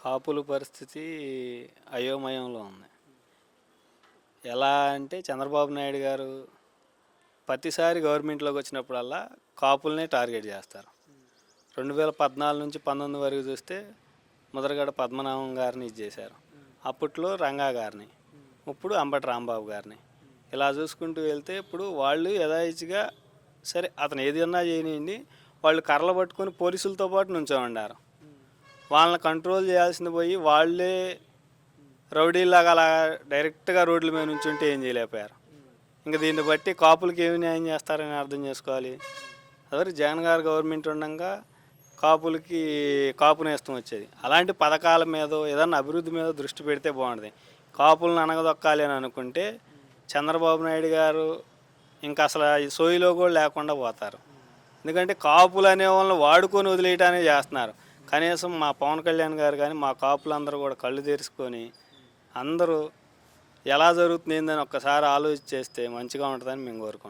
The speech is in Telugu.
కాపుల పరిస్థితి అయోమయంలో ఉంది. ఎలా అంటే చంద్రబాబు నాయుడు గారు ప్రతిసారి గవర్నమెంట్లోకి వచ్చినప్పుడల్లా కాపులనే టార్గెట్ చేస్తారు. 2014 నుంచి 19 వరకు చూస్తే ముద్రగడ పద్మనాభం గారిని చేశారు. అప్పట్లో రంగా గారిని, ఇప్పుడు అంబటి రాంబాబు గారిని. ఇలా చూసుకుంటూ వెళ్తే ఇప్పుడు వాళ్ళు యథాయిచ్చిగా సరే అతను ఏదన్నా చేయనివ్వండి, వాళ్ళు కర్రలు పట్టుకొని పోలీసులతో పాటు నుంచోమన్నారు. వాళ్ళని కంట్రోల్ చేయాల్సింది పోయి వాళ్ళే రౌడీలాగా అలా డైరెక్ట్గా రోడ్ల మీద నుంచి ఉంటే ఏం చేయలేకపోయారు. ఇంకా దీన్ని బట్టి కాపులకి ఏమి న్యాయం చేస్తారని అర్థం చేసుకోవాలి. అదే జగన్ గారు గవర్నమెంట్ ఉండగా కాపులకి కాపు నేస్తం వచ్చేది. అలాంటి పథకాల మీద ఏదన్నా అభివృద్ధి మీద దృష్టి పెడితే బాగుంటుంది. కాపులను అనగదొక్కాలి అని అనుకుంటే చంద్రబాబు నాయుడు గారు ఇంకా అసలు ఈ సోయిలో కూడా లేకుండా పోతారు. ఎందుకంటే కాపులు అనే వాళ్ళని వాడుకొని వదిలేయటానే చేస్తున్నారు. కనీసం మా పవన్ కళ్యాణ్ గారు కానీ మా కాపులందరూ కూడా కళ్ళు తెరుచుకొని అందరూ ఎలా జరుగుతుంది ఏందని ఒక్కసారి ఆలోచించేస్తే మంచిగా ఉంటుందని మేము కోరుకుంటున్నాం.